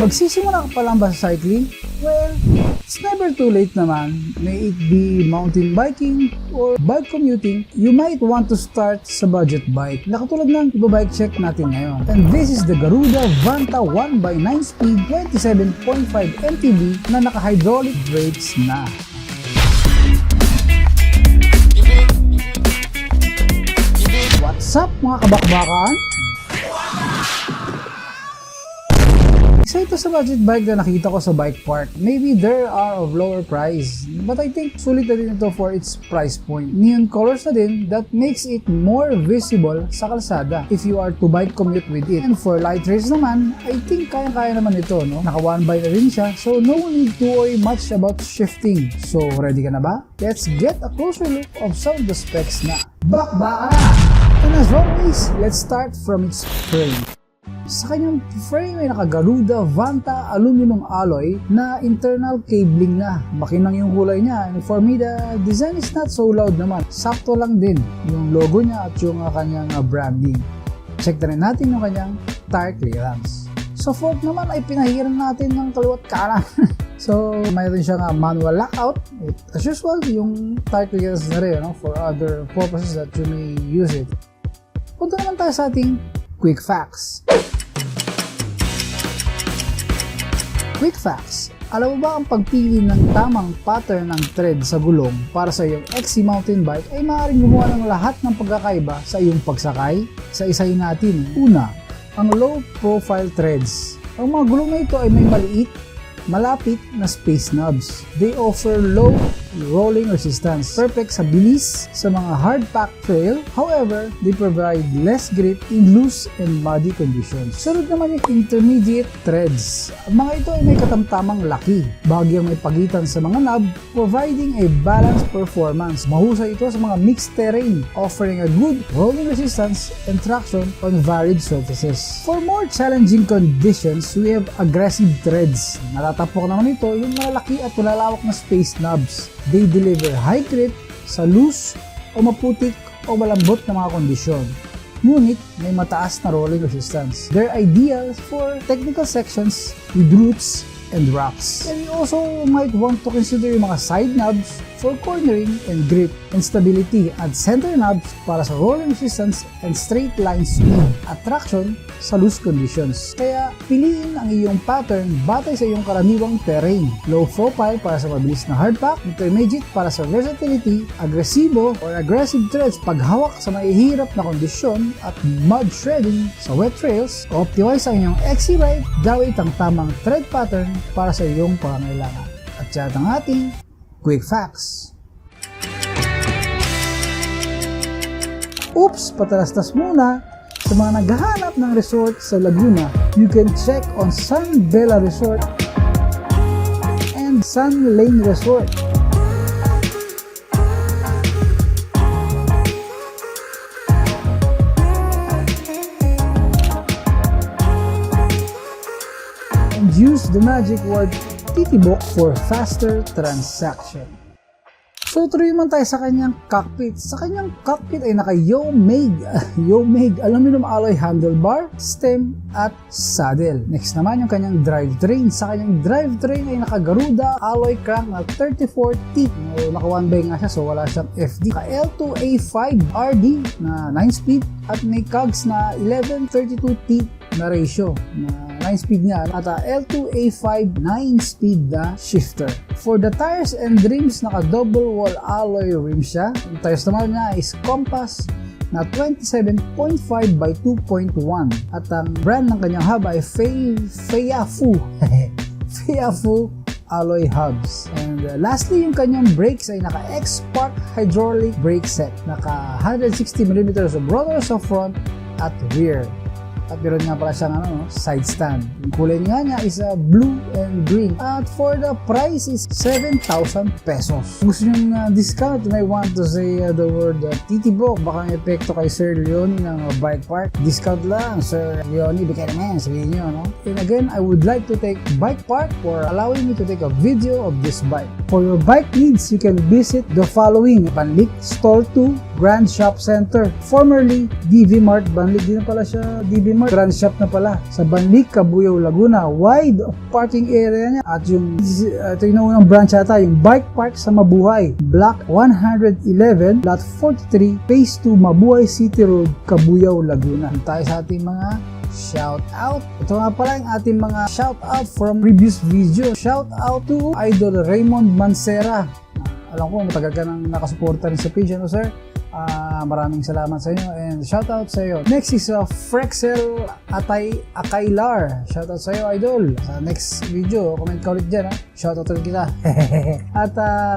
Magsisimula ka pa lang ba sa cycling? Well, it's never too late naman. May it be mountain biking or bike commuting, you might want to start sa budget bike na katulad ng ibabike check natin ngayon. And this is the Garuda Vanta 1x9 speed 27.5 MTB na naka-hydraulic brakes na. What's up mga kabakbakan? Isa ito sa budget bike na nakita ko sa bike park. Maybe there are of lower price, but I think sulit na din ito for its price point. Neon colors na din that makes it more visible sa kalsada if you are to bike commute with it. And for light race naman, I think kaya-kaya naman ito, no? Naka one by na rin siya, so no need to worry much about shifting. So ready ka na ba? Let's get a closer look of some of the specs na. Bakbaka! And as always, let's start from its frame. Sa kanyang frame ay naka-Garuda Vanta aluminum alloy na internal cabling na. Makinang yung kulay niya. And for me, the design is not so loud naman. Sakto lang din yung logo niya at yung kanyang branding. Check na rin natin yung kanyang tire clearance. Sa fork naman ay pinahiran natin ng kaliwat kanan. So, mayroon siyang manual lockout. As usual, yung tire clearance na rin, no? For other purposes that you may use it. Punta naman tayo sa ating quick facts. Quick facts. Alam mo ba ang pagpili ng tamang pattern ng thread sa gulong para sa iyong XC mountain bike ay maaaring gumawa ng lahat ng pagkakaiba sa iyong pagsakay? Sa isahin natin. Una, ang low profile threads. Ang mga gulong na ito ay may maliit, malapit na space knobs. They offer low rolling resistance. Perfect sa bilis sa mga hard packed trail. However, they provide less grip in loose and muddy conditions. Sunod naman yung intermediate threads. Ang mga ito ay may katamtamang laki. Bahagyang may pagitan sa mga knob, providing a balanced performance. Mahusay ito sa mga mixed terrain, offering a good rolling resistance and traction on varied surfaces. For more challenging conditions, we have aggressive threads. Natatapok naman ito yung malalaki at malalawak na space knobs. They deliver high grip sa loose o maputik o malambot na mga kondisyon. Ngunit may mataas na rolling resistance. They're ideal for technical sections with roots and rocks. And you also might want to consider yung mga side knobs for cornering and grip and stability at center knobs para sa rolling resistance and straight line speed at traction sa loose conditions. Kaya piliin ang iyong pattern batay sa iyong karaniwang terrain. Low profile para sa mabilis na hardpack, intermediate para sa versatility, agresibo or aggressive threads paghawak sa mahihirap na kondisyon at mud shredding sa wet trails. Optimize ang iyong XC ride, gawit ang tamang thread pattern para sa iyong pangangailangan. At yan ang ating quick facts. Oops! Patalastas muna. Sa mga naghahanap ng resort sa Laguna, you can check on Sun Bella Resort and Sun Lane Resort. And use the magic word Titibok for faster transaction. So tuloy man tayo sa kanyang cockpit. Sa kanyang cockpit ay naka Yomeg aluminum alloy handlebar, stem at saddle. Next naman yung kanyang drivetrain. Sa kanyang drivetrain ay naka Garuda alloy crank na 34 teeth. Naka 1x nga siya so wala siyang FD. Naka L2A5 RD na 9 speed at may cogs na 11:32 teeth na ratio na 9 speed niya at L2A5 9 speed na shifter. For the tires and rims, naka double wall alloy rim siya. Yung tires naman niya is Compass na 27.5 by 2.1 at ang brand ng kanyang hub ay Feyafu Feyafu alloy hubs. And lastly, yung kanyang brakes ay naka X-Spark hydraulic brake set. Naka 160mm of rotors sa front at rear. At meron nga pala siyang side stand. Yung kulay niya is blue and green. At for the price is 7,000 pesos. Kung gusto nyo discount, you may want to say the word Titibok. Baka may epekto kay Sir Leonie ng Bike Park. Discount lang, Sir Leonie. Bigay naman, sabihin nyo, no? And again, I would like to thank Bike Park for allowing me to take a video of this bike. For your bike needs, you can visit the following: Panlik Store 2, Grand Shop Center. Formerly DV Mart, Banlig din na pala siya, DV Mart. Grand Shop na pala sa Banlig, Cabuyao, Laguna. Wide parking area niya. At ito yung unang branch ata, yung Bike Park sa Mabuhay. Block 111, Lot 43, Phase 2, Mabuhay City Road, Cabuyao, Laguna. Tayo sa ating mga shout out. Ito nga pala yung ating mga shout out from previous video. Shout out to Idol Raymond Mancera. Alam ko matagal ka nang nakasuporta rin sa page, ano sir? Maraming salamat sa inyo and shout out sa iyo. Next is Frexel Akailar. Shout out sa iyo, idol. Sa next video, comment ka ulit dyan, ha? Shout out ulit kita. At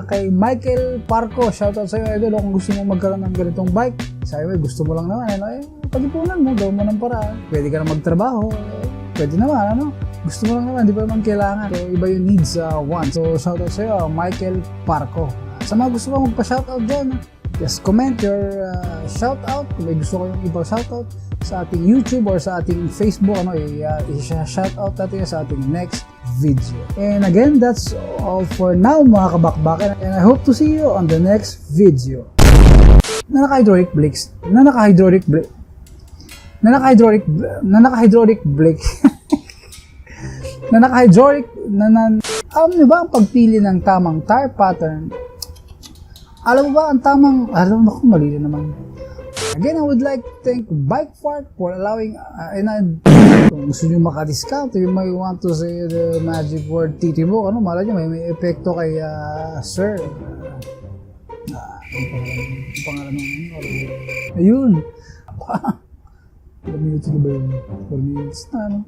kay Michael Parco, shout out sa iyo, idol. Kung gusto mo magkaroon ng ganitong bike, sabi mo, gusto mo lang naman, ano, pag-ipunan mo, gawin mo ng paraan. Pwede ka na magtrabaho, pwede naman, ano? Gusto mo lang naman, di ba naman kailangan. So, iba yung needs, want. So, shout out sa iyo, Michael Parco. Sa mga gusto mo magpa-shout out dyan, just comment your shout out. Kung may gusto ko yung iba shout out sa ating YouTube or sa ating Facebook, ano, i-shout out natin sa ating next video. And again, that's all for now mga kabakbakan, and I hope to see you on the next video. Nanaka-hydraulic brakes, alam niyo ba ang pagpili ng tamang tire pattern? Alam mo ba ang tamang, mali na naman. Again, I would like to thank Bike Park for allowing, kung gusto nyo maka-discount, you might want to say the magic word titibok, ano, malay nyo, may epekto kay sir. Ang pangalan ng ayun. 4 minutes na ba yun? 4 minutes na, ano?